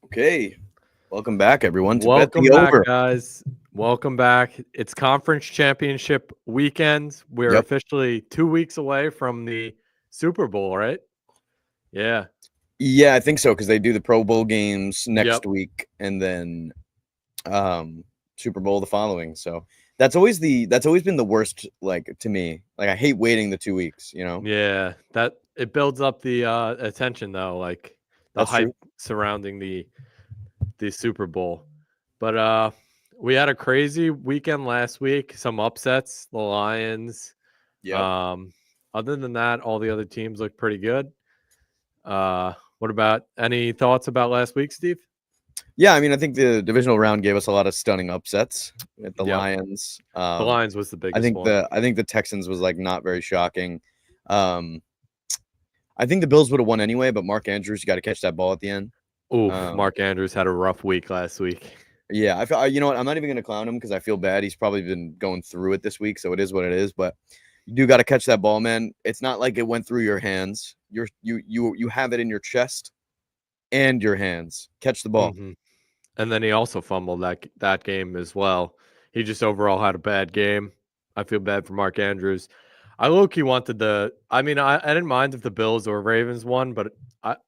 Okay, welcome back, everyone, to Bet Welcome the back, Over. guys. Welcome back. It's conference championship weekend. We're Yep. officially 2 weeks away from the Super Bowl, right? Yeah. Yeah, I think so because they do the Pro Bowl games next Yep. week and then Super Bowl the following. So that's always been the worst. Like to me, like I hate waiting the 2 weeks. Yeah. That it builds up the attention though, like the That's true. hype surrounding the Super Bowl. But we had a crazy weekend last week, some upsets, the Lions. Yep. Other than that, all the other teams look pretty good. What about any thoughts about last week, Steve? Yeah, I mean, I think the divisional round gave us a lot of stunning upsets with the Yep. Lions. The Lions was the I biggest think one. the Texans was like not very shocking. Um, I think the Bills would have won anyway, but Mark Andrews, you got to catch that ball at the end. Oof, Mark Andrews had a rough week last week. Yeah, I feel. You know what? I'm not even gonna clown him because I feel bad. He's probably been going through it this week, so it is what it is. But you do got to catch that ball, man. It's not like it went through your hands. You have it in your chest and your hands. Catch the ball. Mhm. And then he also fumbled that game as well. He just overall had a bad game. I feel bad for Mark Andrews. I low-key wanted I didn't mind if the Bills or Ravens won, but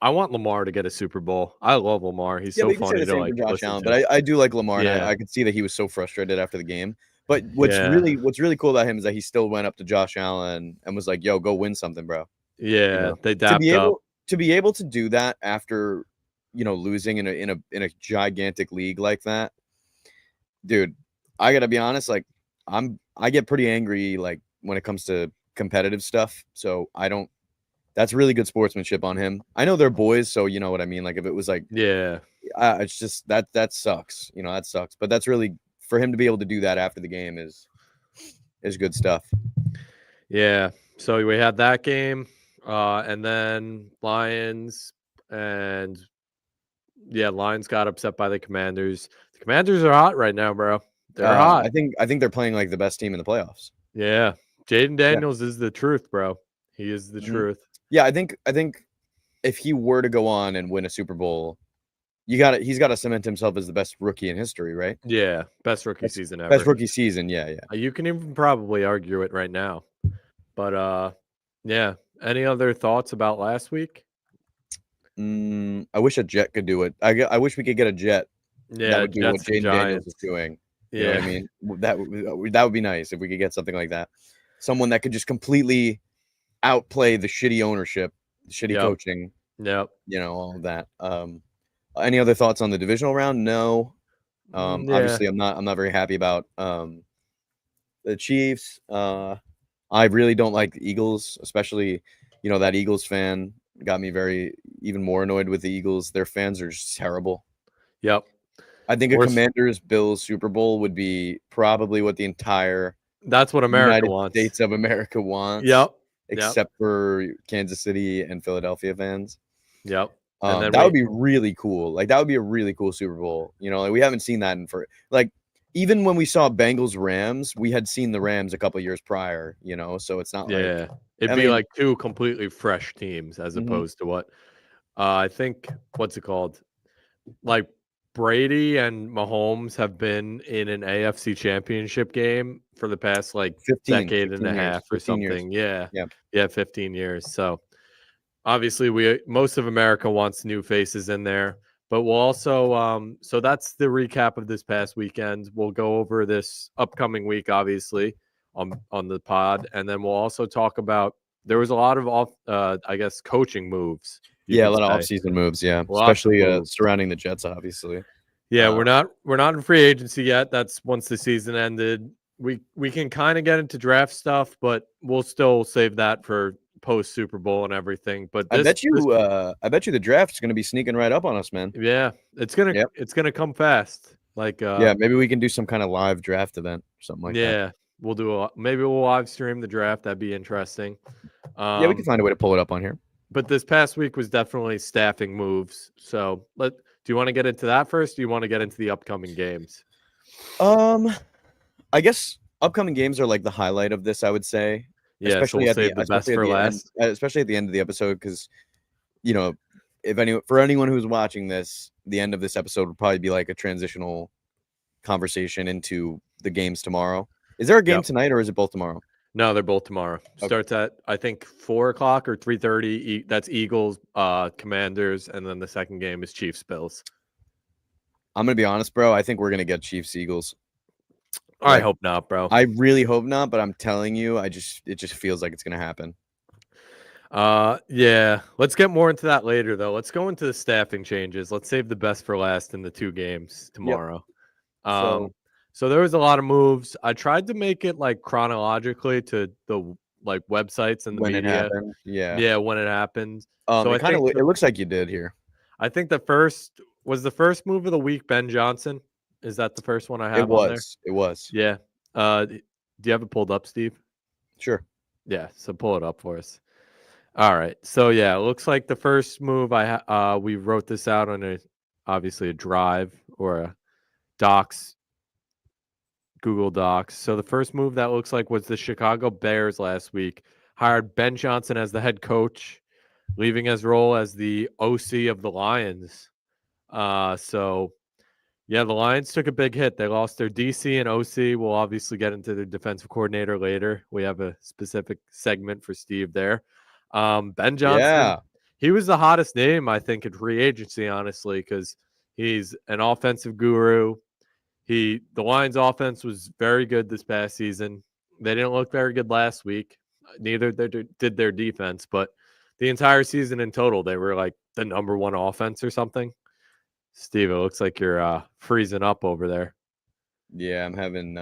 I want Lamar to get a Super Bowl. I love Lamar. He's Yeah, so but you can say funny the to, same for like, Josh listen Allen. to. But I do like Lamar, and Yeah. I could see that he was so frustrated after the game. But what's Yeah. really cool about him is that he still went up to Josh Allen and was like, "Yo, go win something, bro." You Yeah, know, they to be dapped up. able to do that after losing in a gigantic league like that, dude. I gotta be honest, like I get pretty angry like when it comes to competitive stuff. So I don't. That's really good sportsmanship on him. I know they're boys, so you know what I mean. Like if it was like, Yeah. it's just that sucks. That sucks. But that's really for him to be able to do that after the game is good stuff. Yeah. So we had that game, and then Lions and Lions got upset by the Commanders. The Commanders are hot right now, bro. They're hot. I think they're playing like the best team in the playoffs. Yeah. Jayden Yeah. Daniels is the truth, bro. He is the Mhm. truth. Yeah, I think if he were to go on and win a Super Bowl, he's got to cement himself as the best rookie in history, right? Yeah. Best rookie Best, season best ever. rookie season. Yeah, yeah. You can even probably argue it right now. But yeah. Any other thoughts about last week? I wish a Jet could do it. I wish we could get a Jet that Yeah, would do what Jets and Jayden Daniels is Giants. doing. You know what I Yeah. mean? That would be nice if we could get something like that. Someone that could just completely outplay the shitty ownership, the shitty Yep. coaching, Yep. all of that. Any other thoughts on the divisional round? No. Yeah. Obviously, I'm not very happy about the Chiefs. I really don't like the Eagles, especially that Eagles fan got me even more annoyed with the Eagles. Their fans are just terrible. Yep. I think a Worst. Commanders Bills Super Bowl would be probably what the entire That's what America United wants. States of America wants, Yep. Yep. except for Kansas City and Philadelphia fans. Yep. And then That would be really cool. Like that would be a really cool Super Bowl. Like we haven't seen that like even when we saw Bengals Rams, we had seen the Rams a couple years prior. So it's not like it'd I be mean, like two completely fresh teams as mhm. opposed to what I think what's it called? Like Brady and Mahomes have been in an AFC championship game for the past like 15, decade and 15 a years, half or 15 years. something. Yeah. Yeah. Yeah, 15 years. So obviously most of America wants new faces in there. But we'll also so that's the recap of this past weekend. We'll go over this upcoming week, obviously, on the pod, and then we'll also talk about there was a lot of I guess coaching moves, you Yeah, a could lot of say. off-season moves, yeah, Lots of especially moves. surrounding the Jets, obviously. Yeah, Uh, we're not in free agency yet. That's once the season ended. We can kind of get into draft stuff, but we'll still save that for post Super Bowl and everything. But I this bet you, I bet you the draft's going to be sneaking right up on us, man. yeah, Yeah, it's gonna come fast. Like yeah. Maybe we can do some kind of live draft event or something like that. yeah, maybe we'll live stream the draft. That'd be interesting. Yeah, we can Um, find a way to pull it up on here. but this past week was definitely staffing moves. So do you want to get into that first? Do you want to get into the upcoming games? I guess upcoming games are like the highlight of this, I would say, Yeah, so we'll save the best for end, last. especially at the end of the episode, because you know for anyone who's watching this, the end of this episode would probably be like a transitional conversation into the games tomorrow. Is there a game tonight or is it both tomorrow? No, they're both tomorrow. Okay. Starts at I think 4:00 or 3:30. That's Eagles, Commanders, and then the second game is Chiefs Bills. I'm gonna be honest, bro. I think we're gonna get Chiefs Eagles. I hope not, bro. I really hope not, but I'm telling you, it just feels like it's gonna happen. Yeah. Let's get more into that later, though. Let's go into the staffing changes. Let's save the best for last in the two games tomorrow. Yep. So there was a lot of moves. I tried to make it like chronologically to the like websites and the when media. It happened. Yeah, when it happened. So it looks like you did here. I think the first move of the week, Ben Johnson. Is that the first one I have on there? It was. Yeah. Do you have it pulled up, Steve? Sure. Yeah, so pull it up for us. All right. So yeah, it looks like the first move we wrote this out on obviously a drive or a docs, Google Docs. So the first move that looks like was the Chicago Bears last week hired Ben Johnson as the head coach, leaving his role as the OC of the Lions. So yeah, the Lions took a big hit. They lost their DC and OC. We'll obviously get into their defensive coordinator later. We have a specific segment for Steve there. Ben Johnson, he was the hottest name, I think, in free agency, honestly, because he's an offensive guru. The Lions offense was very good this past season. They didn't look very good last week. Neither did their defense, but the entire season in total, they were like the number one offense or something. Steve, it looks like you're freezing up over there. Yeah, I'm having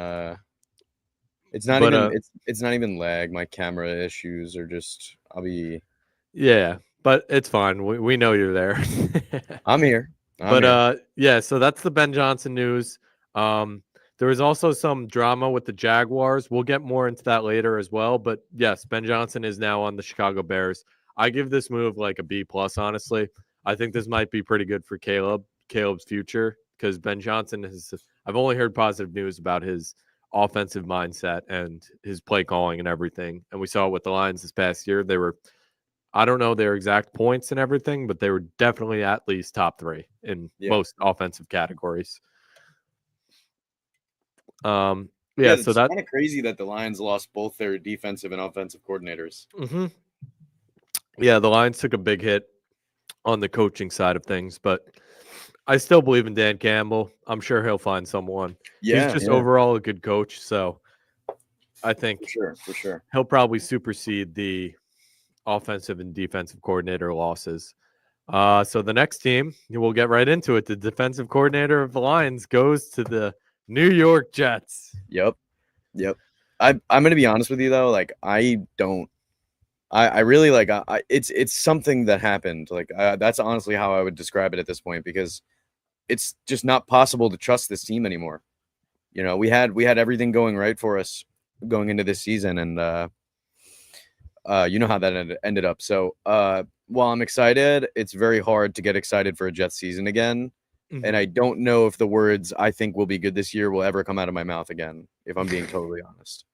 it's not even lag. My camera issues are just yeah, but it's fine. We know you're there. I'm here. Yeah, so that's the Ben Johnson news. There was also some drama with the Jaguars. We'll get more into that later as well. But yes, Ben Johnson is now on the Chicago Bears. I give this move like a B+, honestly. I think this might be pretty good for Caleb's future, because Ben Johnson I've only heard positive news about his offensive mindset and his play calling and everything. And we saw it with the Lions this past year. I don't know their exact points and everything, but they were definitely at least top 3 in most offensive categories. So that's kind of crazy that the Lions lost both their defensive and offensive coordinators. Mm-hmm. Yeah, the Lions took a big hit on the coaching side of things, but I still believe in Dan Campbell. I'm sure he'll find someone. Yeah, he's just overall a good coach, so I think for sure he'll probably supersede the offensive and defensive coordinator losses. So the next team, we'll get right into it. The defensive coordinator of the Lions goes to the New York Jets. Yep. I'm going to be honest with you though. Like I really like, it's something that happened. Like that's honestly how I would describe it at this point, because it's just not possible to trust this team anymore. You know, we had everything going right for us going into this season, and you know how that ended up. So while I'm excited, it's very hard to get excited for a Jets season again. Mm-hmm. And I don't know if the words "I think we'll be good this year" will ever come out of my mouth again, if I'm being totally honest.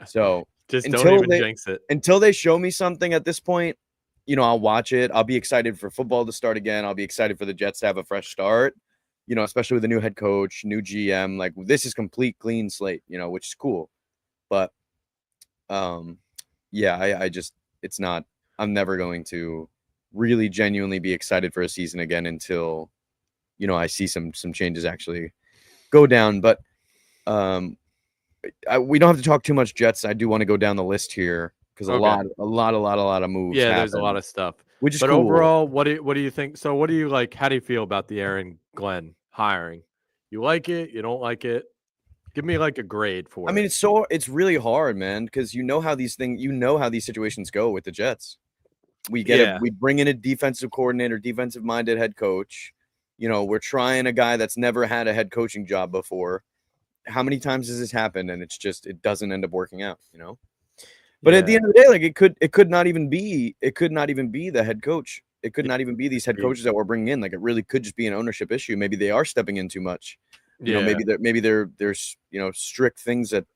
So just don't even jinx it. Until they show me something at this point, you know, I'll watch it. I'll be excited for football to start again. I'll be excited for the Jets to have a fresh start, you know, especially with a new head coach, new GM. Like this is complete clean slate, you know, which is cool. But yeah, I'm never going to really genuinely be excited for a season again until, you know, I see some changes actually go down. But we don't have to talk too much Jets. I do want to go down the list here because a lot of moves. Yeah, there's a lot of stuff. Which is cool. Overall, what do you think? So what do you like? How do you feel about the Aaron Glenn hiring? You like it? You don't like it? Give me like a grade for it. I mean, it's really hard, man, because you know how these situations go with the Jets. We bring in a defensive coordinator, defensive minded head coach. You know, we're trying a guy that's never had a head coaching job before. How many times has this happened? And it doesn't end up working out, you know? But at the end of the day, like it could not even be the head coach. It could not even be these head coaches that we're bringing in. Like it really could just be an ownership issue. Maybe they are stepping in too much. You know, maybe there's, you know, strict things that,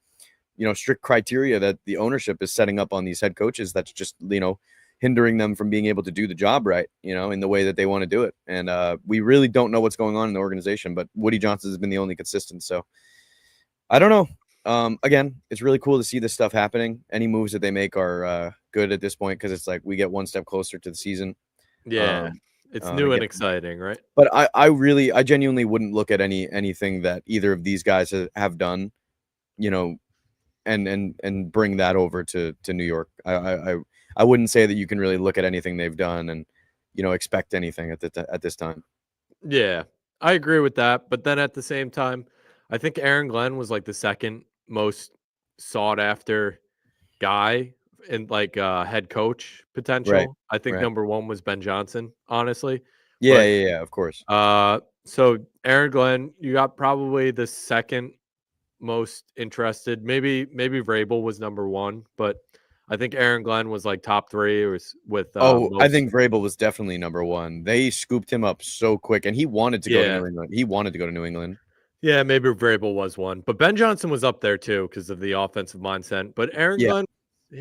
you know, strict criteria that the ownership is setting up on these head coaches. That's just, you know, hindering them from being able to do the job right, in the way that they want to do it. And we really don't know what's going on in the organization, but Woody Johnson has been the only consistent. So I don't know. Again, it's really cool to see this stuff happening. Any moves that they make are good at this point, because it's like we get one step closer to the season. Yeah, it's new and again, exciting, right? but I genuinely wouldn't look at anything that either of these guys have done, and bring that over to New York. I wouldn't say that you can really look at anything they've done and expect anything at this time. Yeah, I agree with that. But then at the same time, I think Aaron Glenn was like the second most sought after guy in like head coach Right. potential. I think Right. number one was Ben Johnson, honestly. Yeah. But Yeah. Of course. so Aaron Glenn, you got probably the second most interested. Maybe Vrabel was number one, but I think Aaron Glenn was like top three with I most. think Vrabel was definitely number one. They scooped him up so quick, and he wanted to go to Yeah. New England. He wanted to go to New England. Yeah, maybe Vrabel was one, but Ben Johnson was up there too because of the offensive mindset. But Aaron Yeah. Glenn,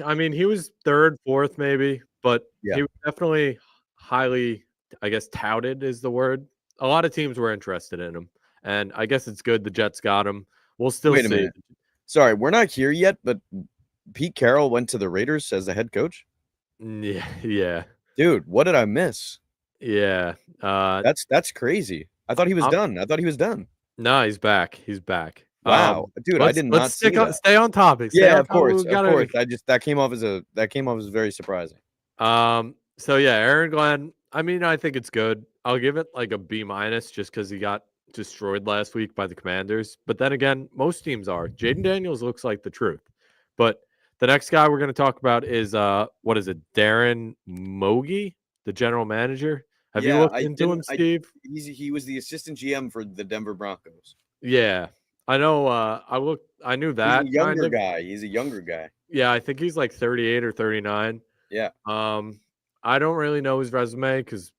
I mean, he was third, fourth, maybe, but Yeah. he was definitely highly, I guess, touted is the word. A lot of teams were interested in him, and I guess it's good the Jets got him. We'll still Wait a see. minute. Sorry, we're not here yet, but Pete Carroll went to the Raiders as the head coach. Yeah, yeah, Dude, what did I miss? yeah. That's crazy. I thought he was done. I thought he was done. No, he's back. He's back. Wow, dude, I did not let's see that. stay on topic. Stay Yeah, on of course, topic. of course. That came off as very surprising. So yeah, Aaron Glenn. I mean, I think it's good. I'll give it like a B- just because he got destroyed last week by the Commanders. But then again, most teams are. Jayden Daniels looks like the truth. But the next guy we're going to talk about is what is it? Darren Mogi, the general manager. Have you looked into him, Steve? He was the assistant GM for the Denver Broncos. Yeah, I know. I knew that. He's a younger guy. He's a younger guy. Yeah, I think he's like 38 or 39. Yeah. I don't really know his resume because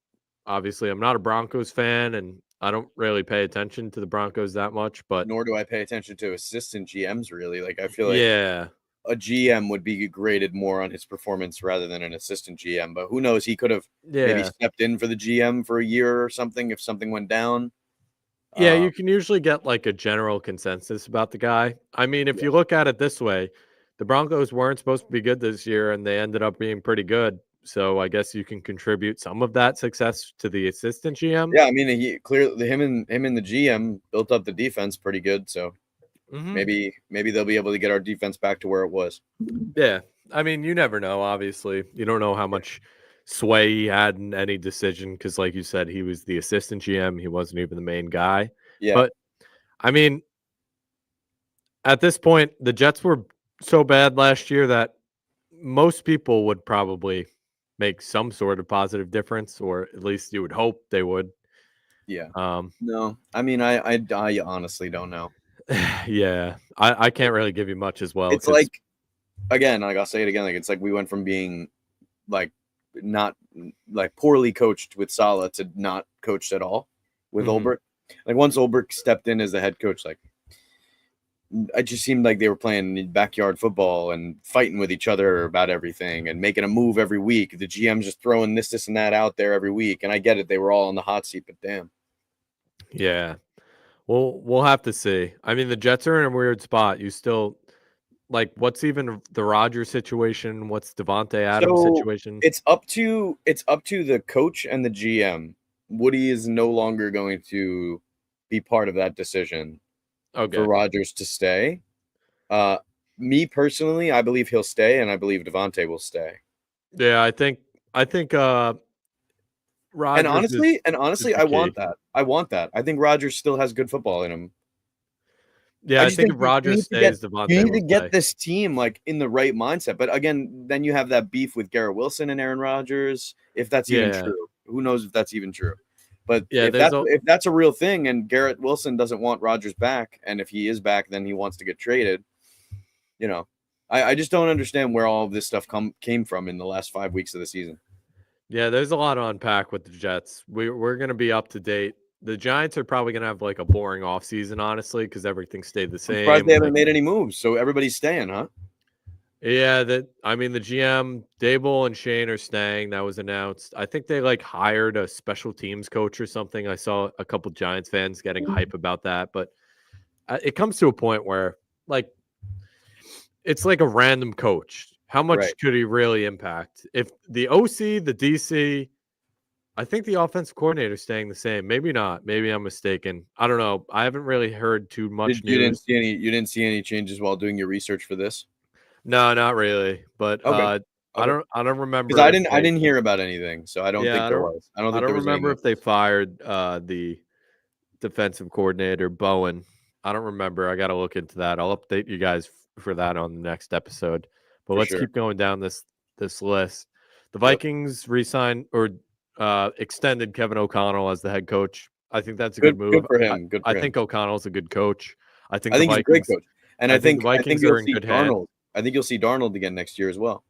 obviously I'm not a Broncos fan and I don't really pay attention to the Broncos that much. But nor do I pay attention to assistant GMs really. Like I feel like a GM would be graded more on his performance rather than an assistant GM. But who knows? He could have maybe stepped in for the GM for a year or something if something went down. Yeah, you can usually get like a general consensus about the guy. I mean, if you look at it this way, the Broncos weren't supposed to be good this year and they ended up being pretty good. So I guess you can contribute some of that success to the assistant GM. Yeah, I mean, he clearly him and the GM built up the defense pretty good. So maybe they'll be able to get our defense back to where it was. Yeah, I mean, you never know. Obviously, you don't know how much sway he had in any decision because, like you said, he was the assistant GM. He wasn't even the main guy. Yeah, but I mean, at this point, the Jets were so bad last year that most people would probably make some sort of positive difference, or at least you would hope they would. Yeah. No, I mean, I honestly don't know. Yeah, I can't really give you much as well. It's like, again, like I'll say it again, like it's like we went from being like not like poorly coached with Saleh to not coached at all with Ulbrich. Like once Ulbrich stepped in as the head coach, like it just seemed like they were playing backyard football and fighting with each other about everything and making a move every week. The GM's just throwing this and that out there every week. And I get it. They were all on the hot seat, but damn. Yeah. Well, we'll have to see. I mean, the Jets are in a weird spot. You still like what's even the Rodgers situation? What's Devontae Adams' situation? It's up to the coach and the GM. Woody is no longer going to be part of that decision. Okay. For Rodgers to stay. Me personally, I believe he'll stay, and I believe Devontae will stay. Yeah, I think Rodgers. And honestly, I want that. I think Rodgers still has good football in him. Yeah, I think if Rodgers stays, Devontae you need to get this team like in the right mindset. But again, then you have that beef with Garrett Wilson and Aaron Rodgers. If that's even true, who knows if that's even true? But if that's a real thing, and Garrett Wilson doesn't want Rodgers back, and if he is back, then he wants to get traded. You know, I just don't understand where all of this stuff came from in the last 5 weeks of the season. Yeah, there's a lot to unpack with the Jets. We're going to be up to date. The Giants are probably going to have like a boring offseason, honestly, because everything stayed the same. I'm surprised they haven't made any moves, so everybody's staying, huh? Yeah, the GM Dable and Shane are staying. That was announced. I think they hired a special teams coach or something. I saw a couple Giants fans getting hype about that, but it comes to a point where it's like a random coach. How Right. much could he really impact? If the OC, the DC, I think the offensive coordinator is staying the same. Maybe not. Maybe I'm mistaken. I don't know. I haven't really heard too much You didn't news. see any. You didn't see any changes while doing your research for this. No, not really. But Okay. I Okay. don't Because remember if I they. didn't hear about anything, so I don't Yeah, think there was. I don't I think don't there was any remember if they news. fired the defensive coordinator Bowen. I don't remember. I got to look into that. I'll update you guys for that on the next episode. But For let's sure. keep going down this list. The Yep. Vikings re-signed or extended Kevin O'Connell as the head coach. I think that's a good Good move. for him. Good I for him. think O'Connell's a good coach. I think I the think he's a great Vikings. coach, and I think the I think Vikings you'll are in see good hands. Darnold. I think you'll see Darnold again next year as well.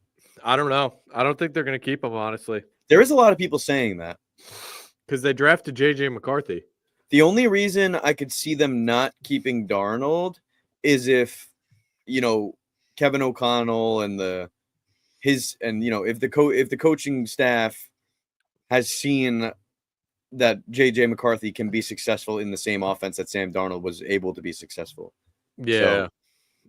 I don't know. I don't think they're going to keep him honestly There is a lot of people saying that. because they drafted JJ McCarthy. The only reason I could see them not keeping Darnold is if, you know, Kevin O'Connell and if the coaching staff has seen that JJ McCarthy can be successful in the same offense that Sam Darnold was able to be successful. Yeah. So,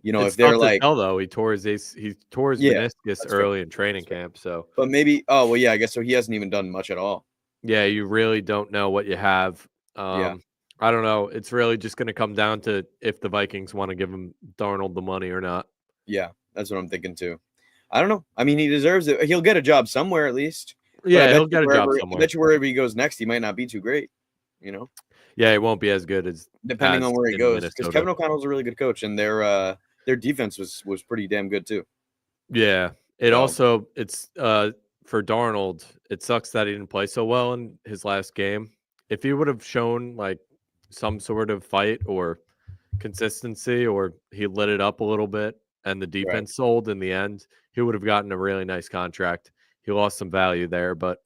if It's they're tough to like, tell though. He tore his yeah, meniscus that's fair. early in training That's fair. camp. So, But maybe, oh well, yeah, I guess so. He hasn't even done much at all. yeah, you really don't know what you have. Yeah, I don't know. It's really just going to come down to if the Vikings want to give him Darnold the money or not. yeah, that's what I'm thinking too. I don't know. I mean, he deserves it. He'll get a job somewhere at least. But Yeah, he'll get a job I somewhere. bet you wherever he goes next, he might not be too great. You know, Yeah, it won't be as good depending as on where he in goes, because Minnesota. Kevin O'Connell's a really good coach, and their defense was pretty damn good too. Yeah. So It's for Darnold, it sucks that he didn't play so well in his last game. If he would have shown some sort of fight or consistency, or he lit it up a little bit and the right, defense sold in the end, he would have gotten a really nice contract. He lost some value there, but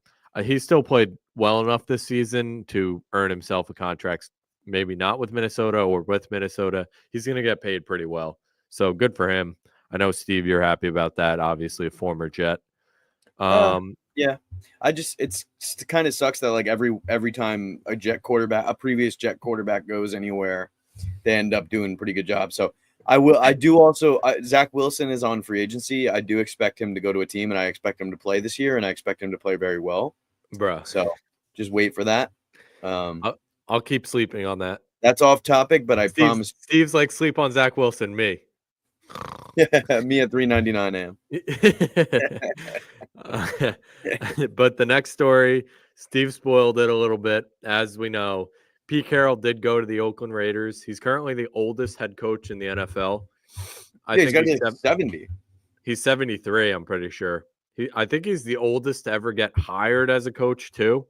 he still played well enough this season to earn himself a contract. Maybe not with Minnesota or with Minnesota. He's going to get paid pretty well. So good for him. I know, Steve, you're happy about that. Obviously, a former Jet. yeah. It kind of sucks that like every time a previous Jet quarterback goes anywhere, they end up doing a pretty good job. So I do also Zach Wilson is on free agency. I do expect him to go to a team, and I expect him to play this year, and I expect him to play very well. Bruh. So just wait for that. I'll keep sleeping on that. That's off topic, but I promise. Steve's like sleep on Zach Wilson. Me. Me at 3.99 a.m. But the next story, Steve spoiled it a little bit. As we know, Pete Carroll did go to the Oakland Raiders. He's currently the oldest head coach in the NFL. I He's think got to be like 70. he's 73, I'm pretty sure. I think he's the oldest to ever get hired as a coach, too.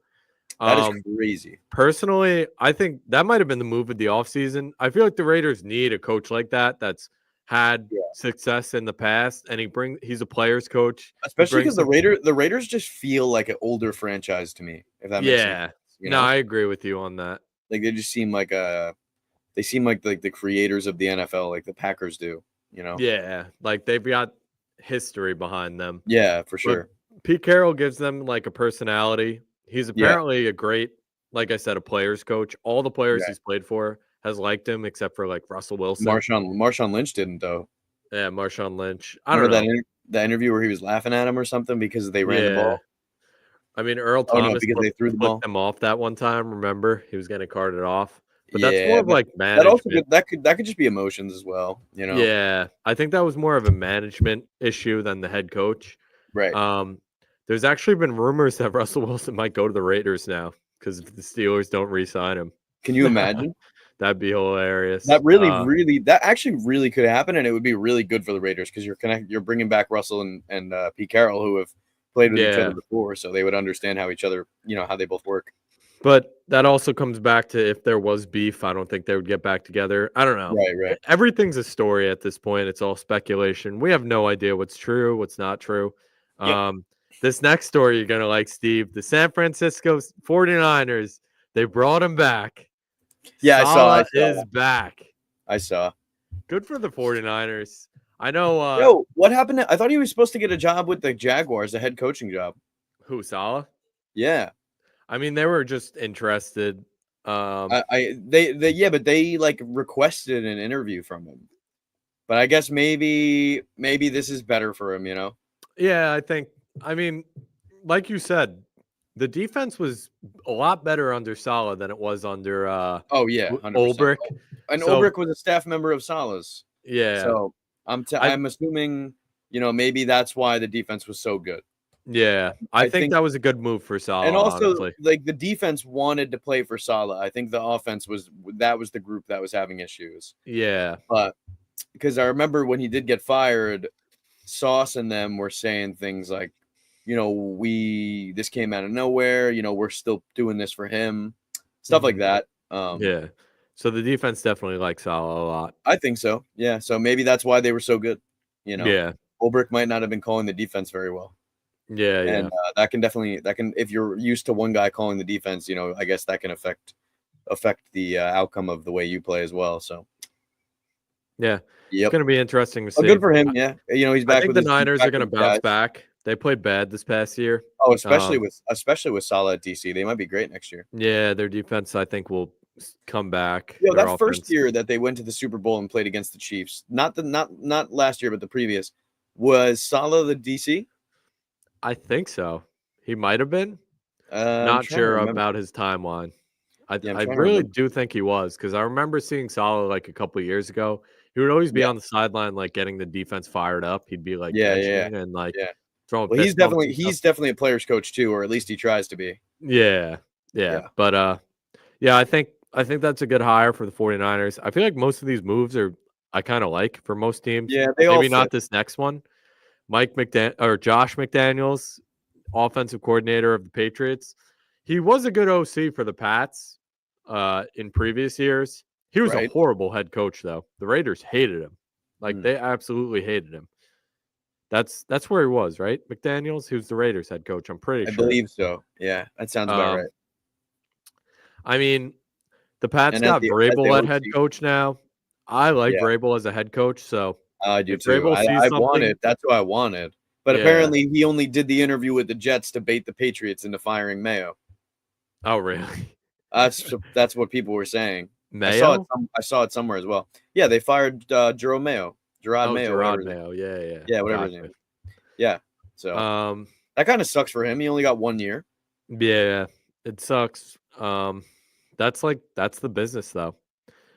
That is crazy. Personally, I think that might have been the move of the offseason. I feel like the Raiders need a coach like that's had success in the past, and he's a player's coach. Especially because the Raiders just feel like an older franchise to me, if that makes sense. No, I agree with you on that. Like they just seem like the creators of the NFL, like the Packers do, Yeah, like they've got history behind them. Yeah, for sure. But Pete Carroll gives them like a personality. He's apparently a great, like I said, a player's coach. All the players he's played for has liked him, except for like Russell Wilson. Marshawn Lynch didn't though. Yeah, Marshawn Lynch. I don't know. That interview where he was laughing at him or something because they ran the ball. I mean, Earl Thomas because they threw the ball. him off that one time. Remember, he was getting carted off. But that's more of like management. That could just be emotions as well. Yeah, I think that was more of a management issue than the head coach. Right. There's actually been rumors that Russell Wilson might go to the Raiders now because the Steelers don't re-sign him. Can you imagine? That'd be hilarious. That actually really could happen, and it would be really good for the Raiders because you're bringing back Russell and Pete Carroll, who have played with each other before, so they would understand how how they both work. But that also comes back to if there was beef, I don't think they would get back together. I don't know. Right. Everything's a story at this point. It's all speculation. We have no idea what's true, what's not true. Yep. This next story you're going to like, Steve. The San Francisco 49ers, they brought him back. Yeah, I saw. Is back. I saw. Good for the 49ers. I know. Yo, what happened? I thought he was supposed to get a job with the Jaguars, a head coaching job. Who, Saleh? Yeah, I mean, they were just interested. yeah, but they like requested an interview from him. But I guess maybe this is better for him, you know? Yeah, I think. I mean, like you said, the defense was a lot better under Saleh than it was under Oh yeah, 100%. Ulbrich. And So Ulbrich was a staff member of Salah's. yeah, So I I'm assuming, maybe that's why the defense was so good. I I think think, that was a good move for and Saleh, also honestly. like the defense wanted to play for Salah. I think the offense was the group that was having issues. Yeah. But because I remember when he did get fired, Sauce and them were saying things like, this came out of nowhere, we're still doing this for him, stuff like Mhm. that. Yeah. So the defense definitely likes Saleh a lot. I think so. Yeah. So maybe that's why they were so good. Yeah. Ulbrich might not have been calling the defense very well. Yeah, And yeah. that can if you're used to one guy calling the defense, I guess that can affect the outcome of the way you play as well. So, Yeah. It's yep. going to be interesting to Oh, see. good for him. Yeah. He's I back think with the his Niners are back going to with his bounce guys. back. They played bad this past year. Oh, especially with Salah at DC, they might be great next year. Yeah, their defense I think will come back. Yo, Their that first offense. year that they went to the Super Bowl and played against the Chiefs, not last year, but the previous, was Salah the DC? I think so. He might have been. I'm Not trying to sure remember. about his timeline. Yeah, I'm I trying to really remember. do think he was because I remember seeing Salah like a couple of years ago. He would always be Yeah, on the sideline, like getting the defense fired up. He'd be like yeah, yeah, benching and like yeah. throwing Well, he's fist bumps definitely and stuff. a player's coach too, or at least he tries to be. Yeah. Yeah. Yeah, But yeah, I think that's a good hire for the 49ers. I feel like most of these moves are I kind of like for most teams. yeah, they all Maybe not fit. this next one. Josh McDaniels, offensive coordinator of the Patriots. He was a good OC for the Pats in previous years. He was a Right. horrible head coach though. The Raiders hated him. Like Hmm. they absolutely hated him. That's where he was, right? McDaniels, who's the Raiders head coach, I'm pretty I sure. believe so. Yeah, that sounds about Um right. I mean, the Pats And got as the Vrabel at head OC, coach now. I like yeah, Vrabel as a head coach, so I do if too. Vrabel sees I something, wanted. That's what I wanted. But yeah. apparently, he only did the interview with the Jets to bait the Patriots into firing Mayo. Oh, really? That's what people were saying. Mayo? I saw it somewhere as well. Yeah, they fired Jerome Mayo, Gerard Oh, Mayo, whatever Gerard his name. Mayo. Yeah, yeah. Yeah, whatever his name Gotcha. is. Yeah. So Um, that kind of sucks for him. He only got 1 year. yeah, it sucks. That's the business though.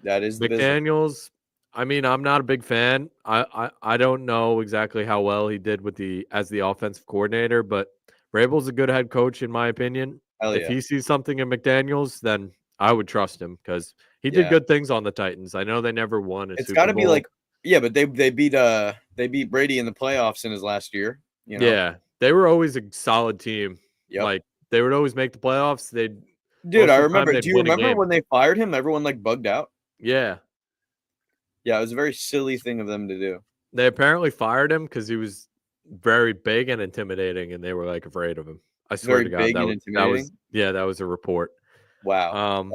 That is the business. McDaniels, I mean, I'm not a big fan. I don't know exactly how well he did with as the offensive coordinator, but Vrabel's a good head coach in my opinion. Hell If yeah. he sees something in McDaniels, then I would trust him because he did Yeah. good things on the Titans. I know they never won a It's Super got to be Bowl. like, yeah, but they beat Brady in the playoffs in his last year. Yeah, they were always a solid team. Yep. Like they would always make the playoffs. They'd Dude, most I of the time remember. they'd Do you win a remember game. when they fired him? Everyone like bugged out. Yeah, Yeah, it was a very silly thing of them to do. they apparently fired him because he was very big and intimidating, and they were like afraid of him. I swear Very to God, big and that was intimidating. yeah, that was a report. Wow, Um,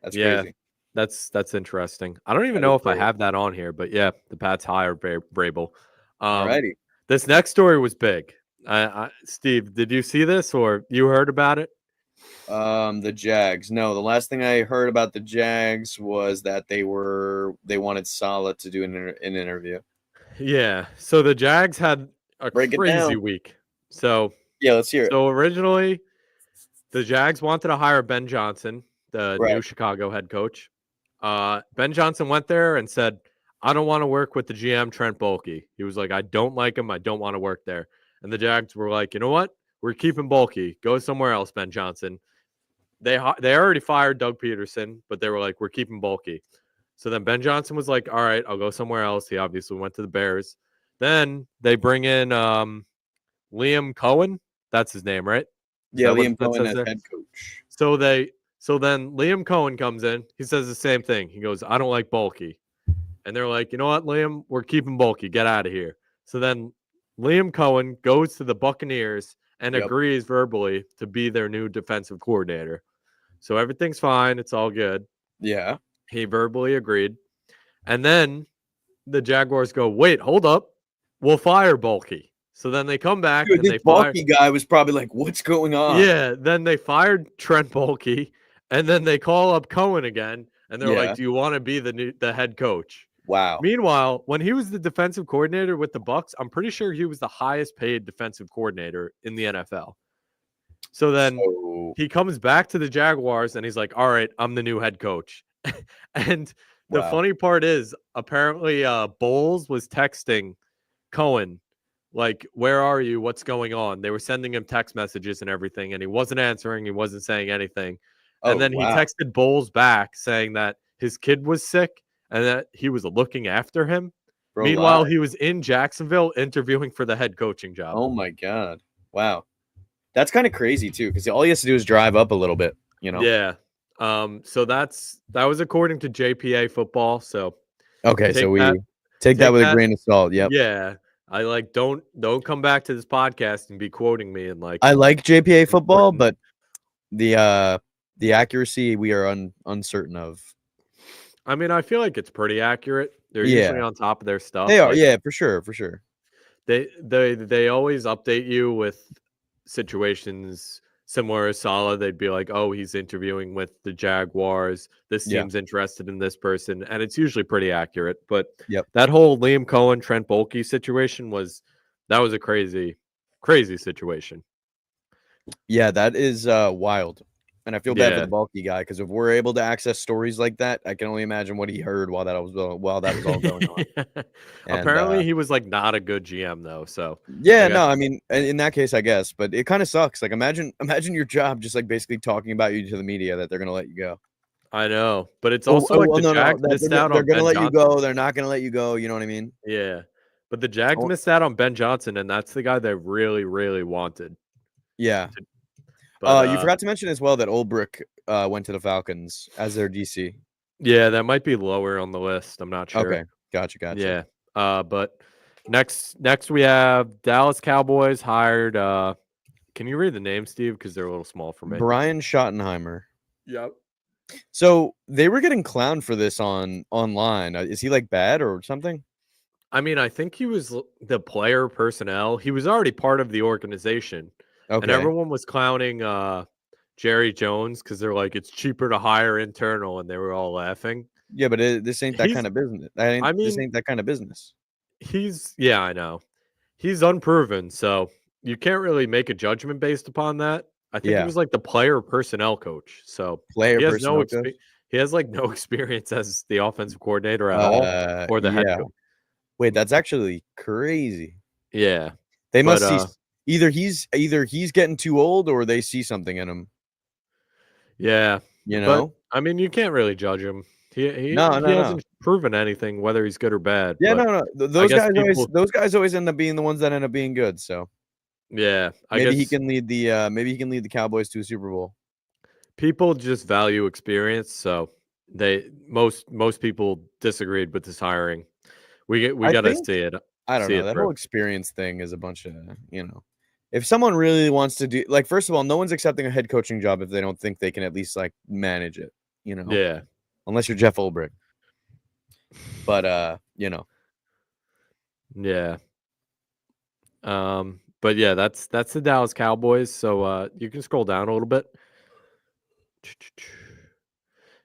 that's yeah, crazy. that's interesting. I don't even That is know if I crazy. have that on here, but yeah, the Pats hired Vrabel. Um, Alrighty. this next story was big. Steve, did you see this or you heard about it? The Jags. No, the last thing I heard about the Jags was that they wanted Salah to do an interview. Yeah. So the Jags had a Break it crazy down. week. So Yeah, let's hear it. originally the Jags wanted to hire Ben Johnson, the Right. new Chicago head coach. Ben Johnson went there and said, I don't want to work with the GM Trent Baalke. He was like, I don't like him. I don't want to work there. And the Jags were like, you know what? We're keeping Baalke. Go somewhere else, Ben Johnson. They already fired Doug Peterson, but they were like, we're keeping Baalke. So then Ben Johnson was like, all right, I'll go somewhere else. He obviously went to the Bears. Then they bring in Liam Cohen. That's his name, right? Is Yeah, that what Liam that Cohen says as there? head coach. So then Liam Cohen comes in. He says the same thing. He goes, I don't like Baalke. And they're like, you know what, Liam, we're keeping Baalke. Get out of here. So then Liam Cohen goes to the Buccaneers and Yep. agrees verbally to be their new defensive coordinator. So everything's fine. It's all good. Yeah. He verbally agreed. And then the Jaguars go, wait, hold up. We'll fire Bulky. So then they come back Dude, and this they fire. bulky guy was probably like, "What's going on?" Yeah, then they fired Trent Bulky, and then they call up Cohen again, and they're like, Yeah. "Do you want to be the head coach?" Wow. Meanwhile, when he was the defensive coordinator with the Bucks, I'm pretty sure he was the highest paid defensive coordinator in the NFL. So then So he comes back to the Jaguars and he's like, "All right, I'm the new head coach." And the wow. funny part is, apparently, Bowles was texting Cohen, like, "Where are you? What's going on?" They were sending him text messages and everything, and he wasn't answering. He wasn't saying anything. And Oh then he wow. texted Bowles back saying that his kid was sick and that he was looking after him. Bro, Meanwhile, live. he was in Jacksonville interviewing for the head coaching job. Oh my god. Wow. That's kind of crazy too, because all he has to do is drive up a little bit. Yeah. So that was according to JPA football. So Okay, so take we that, take that take with a that. grain of salt. Yep. Yeah. I like don't come back to this podcast and be quoting me and like I like JPA football, important. but the accuracy we are uncertain of. I mean, I feel like it's pretty accurate. They're usually Yeah, on top of their stuff. they are. Like Yeah, for sure, for sure. they always update you with situations similar to Salah. They'd be like, "Oh, he's interviewing with the Jaguars. This Yeah. team's interested in this person," and it's usually pretty accurate. But Yep. that whole Liam Cohen, Trent Baalke situation was a crazy, crazy situation. Yeah, that is wild. And I feel bad for Yeah. the bulky guy, because if we're able to access stories like that, I can only imagine what he heard while that was all going on. And Apparently, he was like not a good GM though. So yeah, I guess no, I mean, in that case, I guess, but it kind of sucks. Like, imagine your job just like basically talking about you to the media that they're gonna let you go. I know, but it's Oh, also like the no, Jags that missed out they're on gonna Ben let you Johnson. go. They're not gonna let you go. You know what I mean? Yeah, but the Jags Oh, missed out on Ben Johnson, and that's the guy they really, really wanted. yeah. But You forgot to mention as well that Olbrich went to the Falcons as their DC. yeah, that might be lower on the list. I'm not sure. Okay, gotcha. Yeah. But next we have Dallas Cowboys hired. Can you read the name, Steve? Because they're a little small for me. Brian Schottenheimer. Yep. So they were getting clowned for this online. Is he like bad or something? I mean, I think he was the player personnel. He was already part of the organization, and Okay. everyone was clowning Jerry Jones because they're like, it's cheaper to hire internal, and they were all laughing. Yeah, but this ain't that He's, kind of business. I This mean, ain't that kind of business. yeah, I know. He's unproven, so you can't really make a judgment based upon that. I think he Yeah. was like the player personnel coach. So Player he has no personnel coach. he has like no experience as the offensive coordinator at all or the head Yeah. coach. Wait, that's actually crazy. Yeah. They But must see either he's getting too old or they see something in him. yeah. You But know? I mean, you can't really judge him. He No. hasn't proven anything, whether he's good or bad. Yeah, But no. I Those guess guys always end up being the ones that end up being good. So yeah, I maybe he guess can lead the Cowboys to a Super Bowl. people just value experience. So most people disagreed with this hiring. We I got to think see it. I don't See know. it That through. whole experience thing is a bunch of, if someone really wants to do, like, first of all, no one's accepting a head coaching job if they don't think they can at least like manage it, Yeah. unless you're Jeff Ulbrich. But Yeah. But yeah, that's the Dallas Cowboys. So you can scroll down a little bit.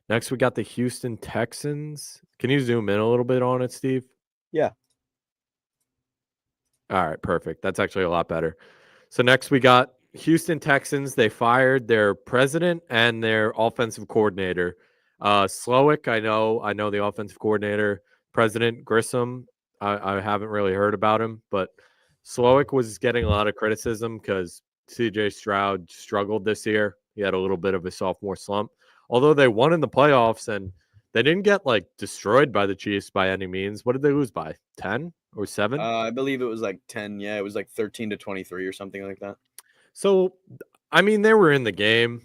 Next we got the Houston Texans. Can you zoom in a little bit on it, Steve? Yeah. All right, perfect. That's actually a lot better. So next we got Houston Texans. They fired their president and their offensive coordinator. Slowick, I know the offensive coordinator. President Grissom, I haven't really heard about him, but Slowick was getting a lot of criticism because CJ Stroud struggled this year. He had a little bit of a sophomore slump. Although they won in the playoffs and they didn't get like destroyed by the Chiefs by any means. What did they lose by? 10 or 7? I believe it was like 10. Yeah, it was like 13-23 or something like that. So, I mean, they were in the game,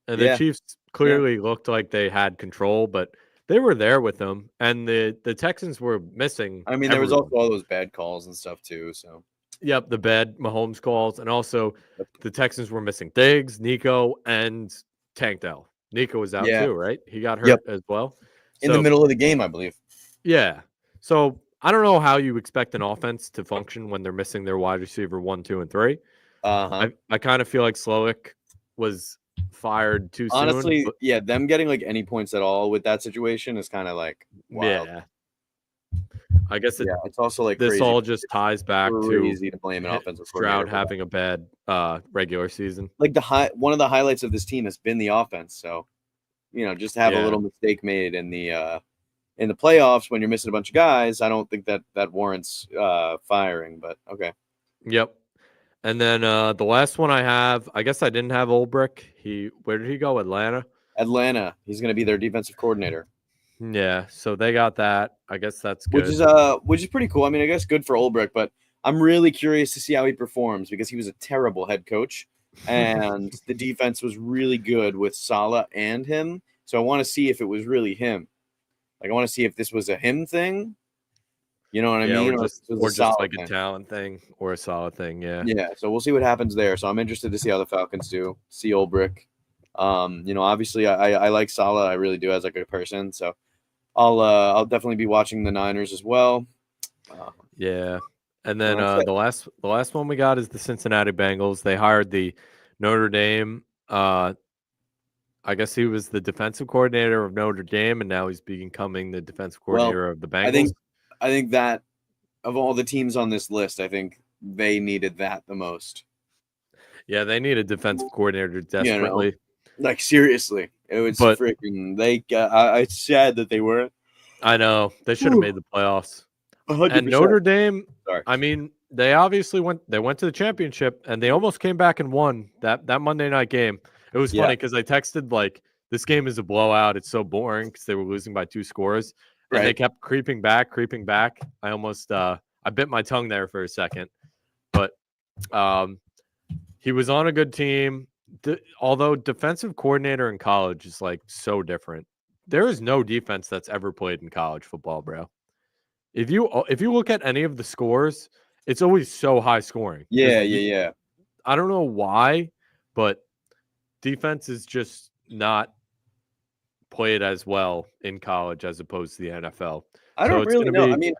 and the Yeah. Chiefs clearly looked like they had control, but they were there with them, and the Texans were missing. I mean, there was also all those bad calls and stuff too. So, yep, the bad Mahomes calls, and also the Texans were missing Diggs, Nico, and Tank Dell. Nico was out too, right? He got hurt as well. In the middle of the game, I believe. Yeah. So I don't know how you expect an offense to function when they're missing their wide receiver 1, 2, and 3. Uh-huh. I kind of feel like Slowick was fired too soon. Honestly, But yeah, them getting like any points at all with that situation is kind of like wild. yeah, I guess Yeah, it's also like this crazy. all just ties back to Crazy to blame an offensive coordinator Stroud for that. having a bad regular season. Like one of the highlights of this team has been the offense. So, just to have a Yeah. little mistake made in the playoffs when you're missing a bunch of guys, I don't think that warrants firing. But okay, Yep. And then the last one I have, I guess I didn't have Olbrich. Where did he go? Atlanta. Atlanta, he's going to be their defensive coordinator, Yeah, so they got that. I guess that's which good. is pretty cool. I mean, I guess good for Ulbrich, but I'm really curious to see how he performs because he was a terrible head coach, and the defense was really good with Saleh and him. So I want to see if it was really him. Like I want to see if this was a him thing. You know what I Yeah, mean? or Or if just it was a like Saleh a thing. talent thing or a solid thing. Yeah. Yeah, so we'll see what happens there. So I'm interested to see how the Falcons do. See Ulbrich. Obviously I like Saleh. I really do as like a person. So I'll definitely be watching the Niners as well. Yeah. And then That's it. the last one we got is the Cincinnati Bengals. They hired the Notre Dame. I guess he was the defensive coordinator of Notre Dame, and now he's becoming the defensive Well, coordinator of the I Bengals. think that of all the teams on this list, I think they needed that the most. Yeah, they need a defensive coordinator desperately. Like seriously, it was But freaking. It's sad that they weren't. I know they should have made the playoffs. 100%. And Notre Dame, Sorry. I mean, they obviously went to the championship and they almost came back and won that Monday night game. It was funny because I texted like, this game is a blowout. It's so boring because they were losing by 2 scores. And they kept creeping back. I almost I bit my tongue there for a second. But he was on a good team. Although defensive coordinator in college is like so different. There is no defense that's ever played in college football, bro. If you look at any of the scores, it's always so high scoring. Yeah. I don't know why, but defense is just not played as well in college as opposed to the NFL. I don't really know. I mean,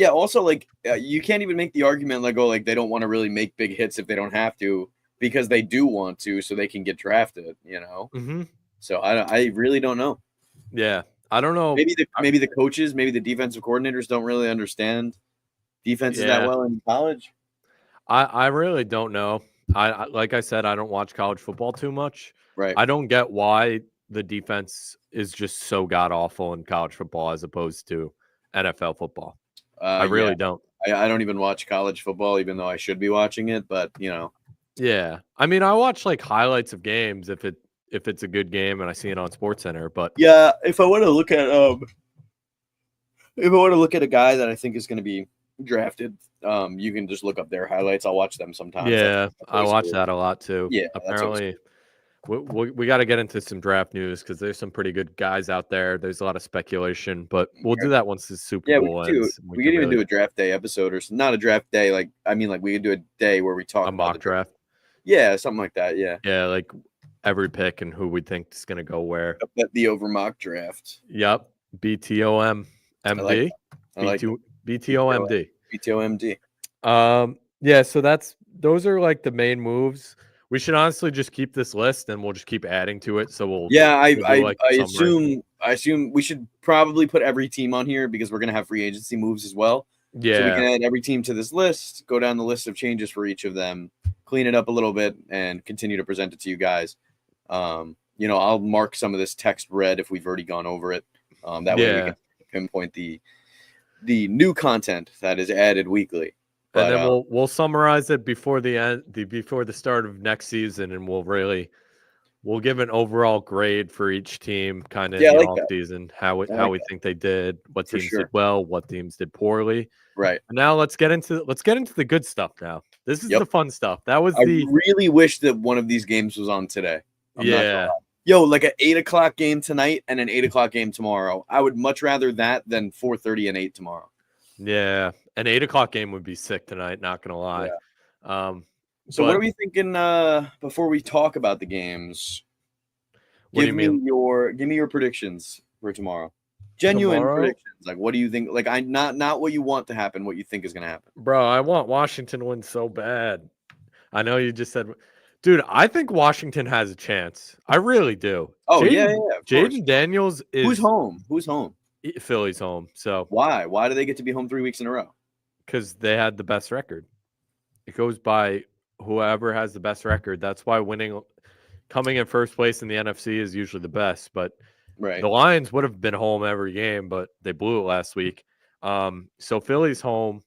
also like you can't even make the argument like, oh, like they don't want to really make big hits if they don't have to because they do want to, so they can get drafted. Mm-hmm. So I really don't know. Yeah, I don't know. Maybe the coaches, maybe the defensive coordinators don't really understand defenses that well in college. I really don't know. I like I said, I don't watch college football too much. Right. I don't get why the defense is just so god awful in college football as opposed to NFL football. I really don't. I don't even watch college football, even though I should be watching it. But Yeah, I mean, I watch like highlights of games if it's a good game and I see it on SportsCenter. But yeah, if I want to look at a guy that I think is going to be drafted, you can just look up their highlights. I'll watch them sometimes. Yeah, I watch that a lot too. Yeah, apparently. We got to get into some draft news because there's some pretty good guys out there. There's a lot of speculation, but we'll do that once the Super Bowl ends. We could even do a draft day episode, or not a draft day. Like we could do a day where we talk a mock draft. Yeah, something like that. Yeah. Yeah, like every pick and who we think is going to go where. The over mock draft. Yep. BTOM MD. BTOMD. BTOMD. Yeah. So those are like the main moves. We should honestly just keep this list and we'll just keep adding to it. So we'll. Yeah, I assume we should probably put every team on here because we're gonna have free agency moves as well. Yeah. So we can add every team to this list, go down the list of changes for each of them, clean it up a little bit, and continue to present it to you guys. I'll mark some of this text red if we've already gone over it. That way we can pinpoint the new content that is added weekly. But, and then we'll summarize it before before the start of next season, and we'll give an overall grade for each team, kind of in the off season, how we think they did, what teams did well, what teams did poorly. Right. And now let's get into the good stuff. Now this is the fun stuff. That was I really wish that one of these games was on today. Yo, like an 8:00 game tonight and an 8:00 game tomorrow. I would much rather that than 4:30 and 8 tomorrow. Yeah, an 8:00 game would be sick tonight. Not gonna lie. Yeah. So what are we thinking before we talk about the games? What do you mean? Give me your predictions for tomorrow. Genuine tomorrow, predictions. Like, what do you think? Like, not what you want to happen, what you think is going to happen. bro. I want Washington to win so bad. I know you just said, dude. I think Washington has a chance. I really do. Oh, yeah, of course. Jayden Daniels Who's is home? Who's home? Philly's home. So Why? Why do they get to be home 3 weeks in a row? because they had the best record. It goes by whoever has the best record. That's why coming in first place in the NFC is usually the best. But Right. the Lions would have been home every game, but they blew it last week. So Philly's home.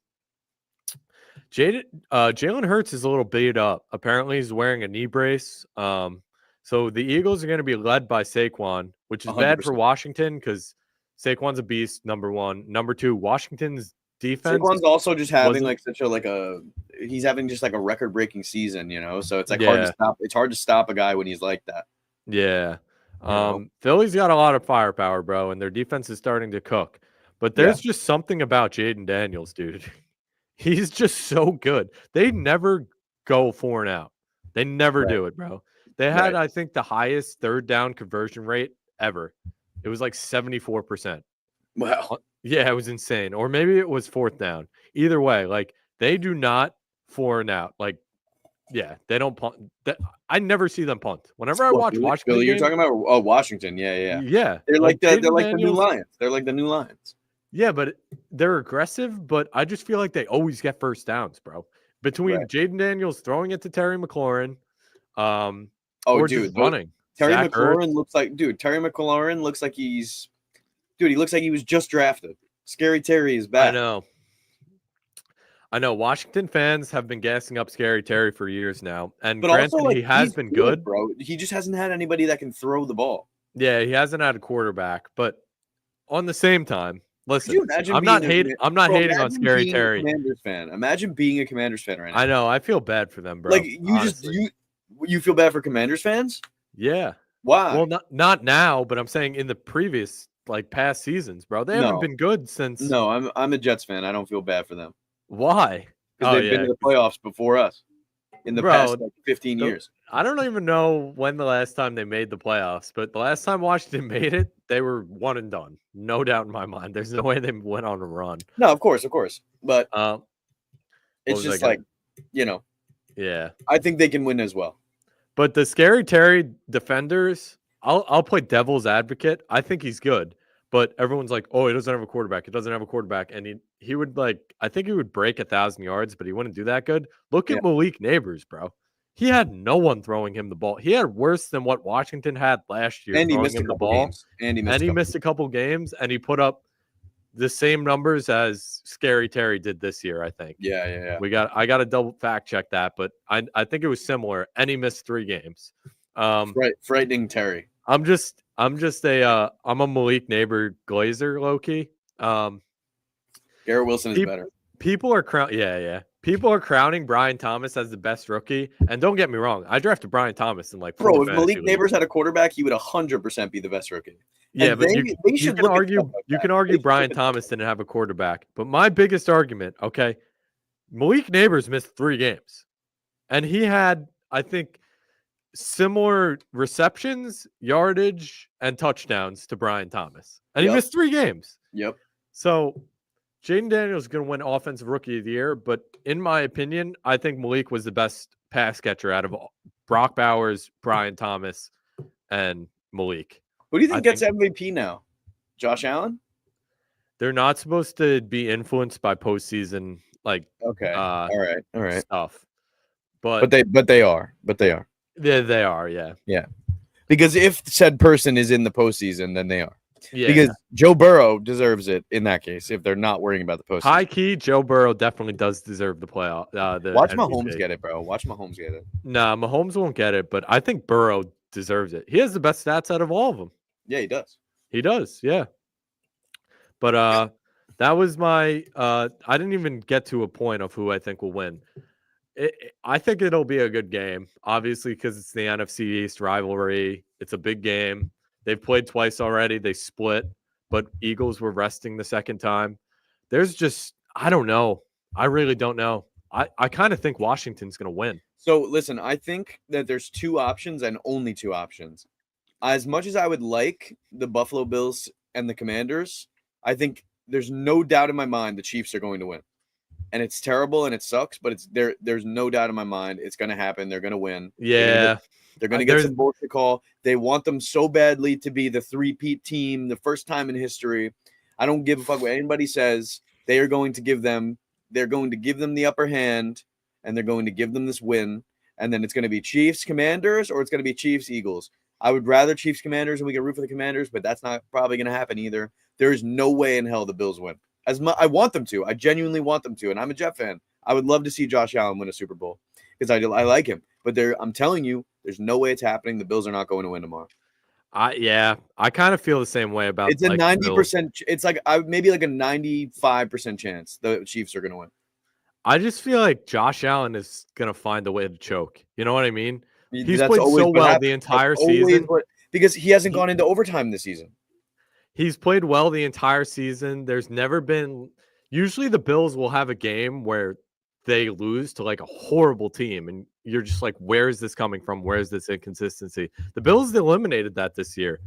Jalen Hurts is a little beat up. Apparently, he's wearing a knee brace. So the Eagles are going to be led by Saquon, which is bad for 100%. Washington because Saquon's a beast. Number one, number two, Washington's defense. Saquon's also just having he's having just like a record-breaking season, So it's like hard to stop. It's hard to stop a guy when he's like that. Yeah. Philly's got a lot of firepower, bro, and their defense is starting to cook. But there's just something about Jayden Daniels, dude. He's just so good. They never go 4-and-out. They never do it, bro. They had, I think, the highest third down conversion rate ever. It was like 74%. Wow. Yeah, it was insane. Or maybe it was fourth down. Either way, like they do not 4-and-out. Like, yeah, they don't punt. I never see them punt. Whenever I watch Washington, Billy, you're talking about Washington. Yeah. They're like the new Lions. They're like the new Lions. Yeah, but they're aggressive, but I just feel like they always get first downs, bro. Between Jayden Daniels throwing it to Terry McLaurin, or just running. Terry McLaurin looks like he looks like he was just drafted. Scary Terry is back. I know. Washington fans have been gassing up Scary Terry for years now, and granted, he has been good, bro. He just hasn't had anybody that can throw the ball. Yeah, he hasn't had a quarterback, but on the same time, listen, I'm not hating on Scary Terry. Commanders fan. Imagine being a Commanders fan right now. I know. I feel bad for them, bro. Like you feel bad for Commanders fans? Yeah. Why? Well, not now, but I'm saying in the previous past seasons, bro. They haven't been good since. No, I'm a Jets fan. I don't feel bad for them. Why? Because they've been to the playoffs before us in the past 15 years. I don't even know when the last time they made the playoffs, but the last time Washington made it, they were one and done. No doubt in my mind. There's no way they went on a run. No, of course. But it's just like, Yeah. I think they can win as well. But the Scary Terry defenders, I'll play devil's advocate. I think he's good. But everyone's like, oh, he doesn't have a quarterback. He doesn't have a quarterback. And he would I think he would break 1,000 yards, but he wouldn't do that good. Look at Malik Neighbors, bro. He had no one throwing him the ball. He had worse than what Washington had last year. And he missed a couple games. And he missed a couple games, and he put up the same numbers as Scary Terry did this year, I think. Yeah. I got to double fact check that, but I think it was similar. And he missed 3 games. Frightening Terry. I'm a Malik Neighbor glazer, low key. Garrett Wilson is better. People are People are crowning Brian Thomas as the best rookie, and don't get me wrong, I drafted Brian Thomas in if Malik Neighbors had a quarterback, he would 100% be the best rookie. Yeah, and but you can argue Brian Thomas didn't have a quarterback, but my biggest argument, Malik Neighbors missed 3 games, and he had, I think, similar receptions, yardage, and touchdowns to Brian Thomas. And he missed 3 games. Yep. So Jayden Daniels is going to win Offensive Rookie of the Year, but in my opinion, I think Malik was the best pass catcher out of Brock Bowers, Brian Thomas, and Malik. Who do you think gets MVP now? Josh Allen? They're not supposed to be influenced by postseason all right stuff. But they are. Yeah, they are. Yeah. Because if said person is in the postseason, then they are. Yeah. Because Joe Burrow deserves it in that case if they're not worrying about the postseason. High key, Joe Burrow definitely does deserve the playoff. Watch Mahomes get it, bro. Watch Mahomes get it. Nah, Mahomes won't get it, but I think Burrow deserves it. He has the best stats out of all of them. Yeah, he does. He does, yeah. But that was my I didn't even get to a point of who I think will win. I think it'll be a good game, obviously, because it's the NFC East rivalry. It's a big game. They've played twice already. They split, but Eagles were resting the second time. There's just, I don't know. I really don't know. I kind of think Washington's going to win. So, listen, I think that there's 2 options and only 2 options. As much as I would like the Buffalo Bills and the Commanders, I think there's no doubt in my mind the Chiefs are going to win. And it's terrible and it sucks, but there's no doubt in my mind it's going to happen. They're going to win. Yeah. They're going to get some bullshit call. They want them so badly to be the three-peat team, the first time in history. I don't give a fuck what anybody says. They're going to give them the upper hand, and they're going to give them this win. And then it's going to be Chiefs Commanders, or it's going to be Chiefs Eagles. I would rather Chiefs Commanders, and we can root for the Commanders, but that's not probably going to happen either. There is no way in hell the Bills win. I want them to. I genuinely want them to, and I'm a Jet fan. I would love to see Josh Allen win a Super Bowl because I like him. But I'm telling you, there's no way it's happening. The Bills are not going to win tomorrow. I kind of feel the same way about. It's a 90%. It's like maybe like a 95% chance the Chiefs are going to win. I just feel like Josh Allen is going to find a way to choke. You know what I mean? He's That's played so well happens. the entire season because he hasn't gone into overtime this season. He's played well the entire season. There's never been. Usually the Bills will have a game where they lose to like a horrible team, and you're just like, where is this coming from? Where is this inconsistency? The Bills eliminated that this year,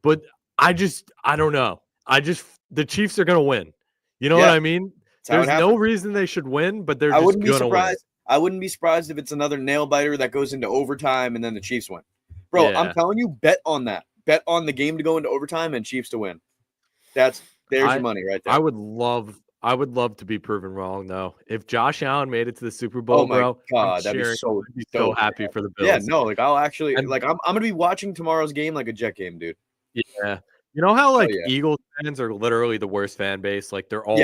but I don't know. The Chiefs are going to win. You know what I mean? There's no reason they should win, but they're just going to win. I wouldn't be surprised if it's another nail biter that goes into overtime and then the Chiefs win. Bro, yeah. I'm telling you, bet on that. Bet on the game to go into overtime and Chiefs to win. There's your money right there. I would love to be proven wrong though. If Josh Allen made it to the Super Bowl, God, that'd be so happy for the Bills. Yeah, no, like I'll actually I'm gonna be watching tomorrow's game like a Jet game, dude. Yeah. You know how Eagles fans are literally the worst fan base? Like they're all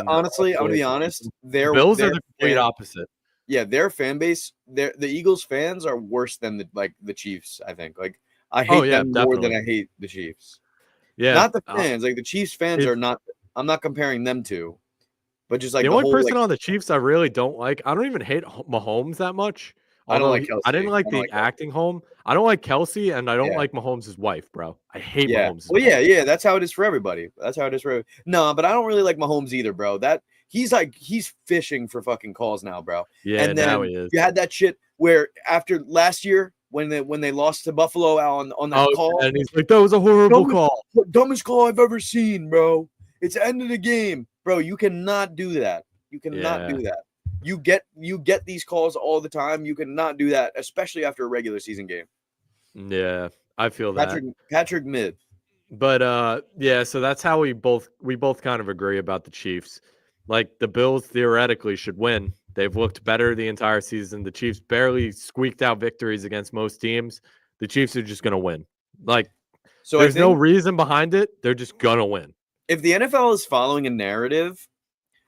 honestly, I'm gonna be honest. The Bills are the complete opposite. Yeah, their fan base, the Eagles fans are worse than the Chiefs, I think. Like I hate them more than I hate the Chiefs. Yeah. Not the fans. Like the Chiefs fans are not I'm not comparing them to, but just like the only person on the Chiefs I really don't like. I don't even hate Mahomes that much. I don't like Kelsey. I didn't like the acting home. I don't like Kelsey, and I don't like Mahomes' wife, bro. I hate Mahomes. Well, yeah, that's how it is for everybody. No, but I don't really like Mahomes either, bro. That he's fishing for fucking calls now, bro. Yeah, and then now he is. You had that shit where after last year when they lost to Buffalo on that call, and he's like, that was a horrible call, dumbest call I've ever seen, bro. It's the end of the game, bro. You cannot do that. You cannot do that. You get these calls all the time. You cannot do that, especially after a regular season game. Yeah, I feel that. Patrick Mid. But so that's how we both kind of agree about the Chiefs. Like the Bills theoretically should win. They've looked better the entire season. The Chiefs barely squeaked out victories against most teams. The Chiefs are just gonna win. Like there's no reason behind it. They're just gonna win. If the NFL is following a narrative,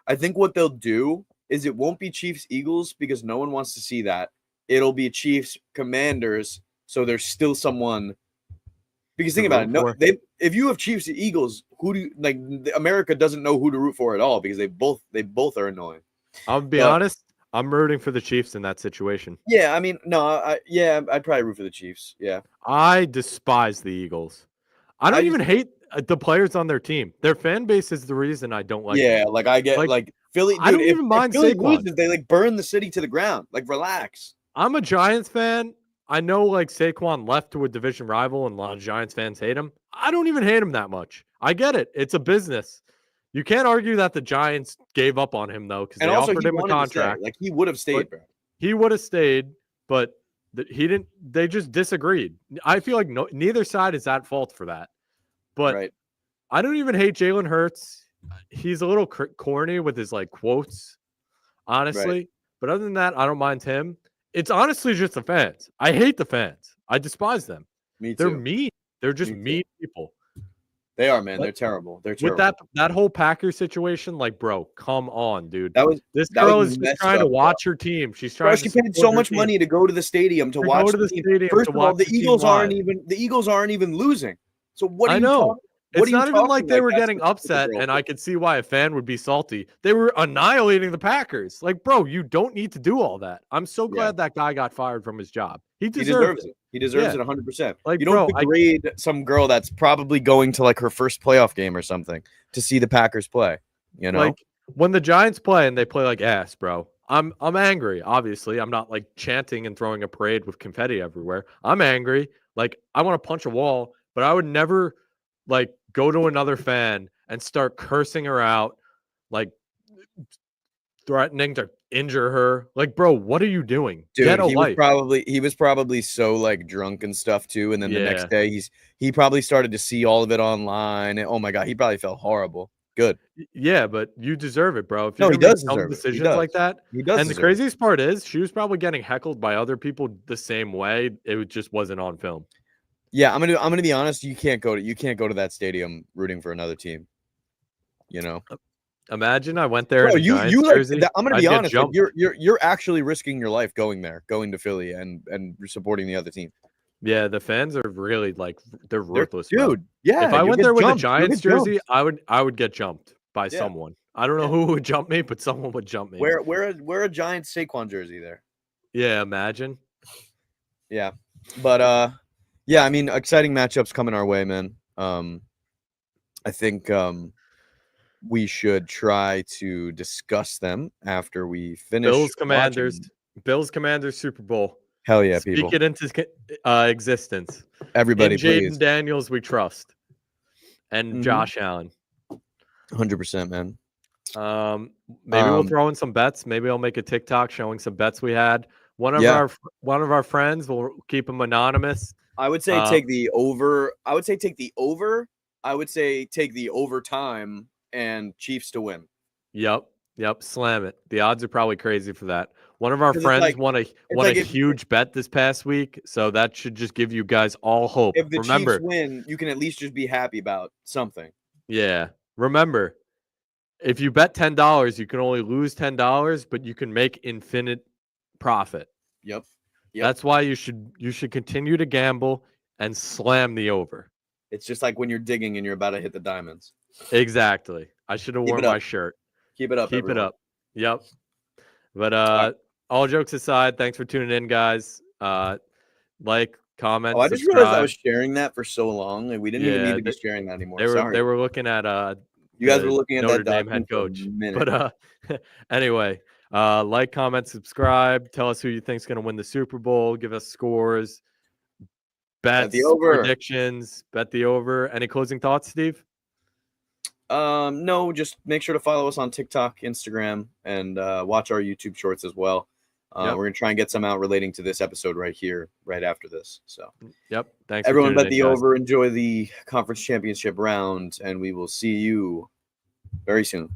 I think what they'll do is it won't be Chiefs Eagles because no one wants to see that. It'll be Chiefs Commanders, so there's still someone. Because think about it, if you have Chiefs Eagles, who do America doesn't know who to root for at all because they both are annoying. I'll be honest, I'm rooting for the Chiefs in that situation. Yeah, I mean, no, I'd probably root for the Chiefs. Yeah, I despise the Eagles. I don't even hate the players on their team. Their fan base is the reason I don't like. Yeah, them. I get Philly. Dude, I don't even mind Philly Saquon. Loses, they burn the city to the ground. Relax. I'm a Giants fan. I know Saquon left to a division rival, and a lot of Giants fans hate him. I don't even hate him that much. I get it. It's a business. You can't argue that the Giants gave up on him though, because they offered him a contract. He would have stayed, bro. He would have stayed, but he didn't. They just disagreed. I feel like neither side is at fault for that. But I don't even hate Jalen Hurts. He's a little corny with his quotes, honestly. Right. But other than that, I don't mind him. It's honestly just the fans. I hate the fans. I despise them. Me too. They're mean. They're just mean people. They are, man. They're terrible. They're terrible. With that whole Packers situation, bro, come on, dude. This girl is just trying to watch her team. She's trying. She paid so much money to go to the stadium to watch the team. First of all, the Eagles aren't even losing. So what? I know. It's not even like they were getting upset, and I could see why a fan would be salty. They were annihilating the Packers. Bro, you don't need to do all that. I'm so glad that guy got fired from his job. He deserves it. He deserves it 100%. You don't degrade some girl that's probably going to her first playoff game or something to see the Packers play. You know, when the Giants play and they play like ass, bro. I'm angry. Obviously, I'm not chanting and throwing a parade with confetti everywhere. I'm angry. I want to punch a wall, but I would never like go to another fan and start cursing her out, like threatening to injure her. Like, bro, what are you doing? Dude, Get a life. he was probably so like drunk and stuff too. And then the Yeah. next day he probably started to see all of it online. And, oh my God, he probably felt horrible. Good. Yeah, but you deserve it, bro. If No, you're he gonna make does dumb deserve it. He decisions does. like that, He does and the deserve it. craziest part is she was probably getting heckled by other people the same way. It just wasn't on film. Yeah, I'm gonna be honest. You can't go to that stadium rooting for another team. You know, Imagine I went there bro. in a Giants jersey. I'm gonna I'd be get honest. Like, jumped. you're actually risking your life going to Philly and supporting the other team. Yeah, the fans are really like they're ruthless, bro. Dude. Yeah. If I you'll went get there with a jumped. You'll Giants get jumped. jersey, I would get jumped by Yeah. someone. I don't know Yeah. who would jump me, but someone would jump me. Wear a Giants Saquon jersey there. Yeah, imagine. Yeah, but yeah. I mean, exciting matchups coming our way, man. I think we should try to discuss them after we finish. Bills Commanders Super Bowl. Hell yeah, Speak people! it into existence. Everybody, In Jayden please. Daniels, we trust, and Josh Allen. 100%, man. Maybe we'll throw in some bets. Maybe I'll make a TikTok showing some bets we had. One of our friends, will keep them anonymous. I would say take the over. I would say take the over. I would say take the overtime and Chiefs to win. Yep. Slam it. The odds are probably crazy for that. One of our friends won a huge bet this past week, so that should just give you guys all hope. If the Chiefs win, you can at least just be happy about something. Yeah. Remember, if you bet $10, you can only lose $10, but you can make infinite profit. Yep. That's why you should continue to gamble and slam the over. It's just like when you're digging and you're about to hit the diamonds. Exactly. I should have worn my shirt. Keep it up. Keep it up. Yep. But all jokes aside, thanks for tuning in, guys. Like, comment. I just realized I was sharing that for so long, and we didn't even need to be sharing that anymore. They were looking at you guys were looking at Notre that Dame head coach. But anyway, like, comment, subscribe. Tell us who you think's going to win the Super Bowl. Give us scores, bets, predictions. Bet the over. Any closing thoughts, Steve? No, just make sure to follow us on TikTok, Instagram, and watch our YouTube shorts as well. We're gonna try and get some out relating to this episode right here, right after this. So, thanks. Everyone, bet the over. Enjoy the conference championship round, and we will see you very soon.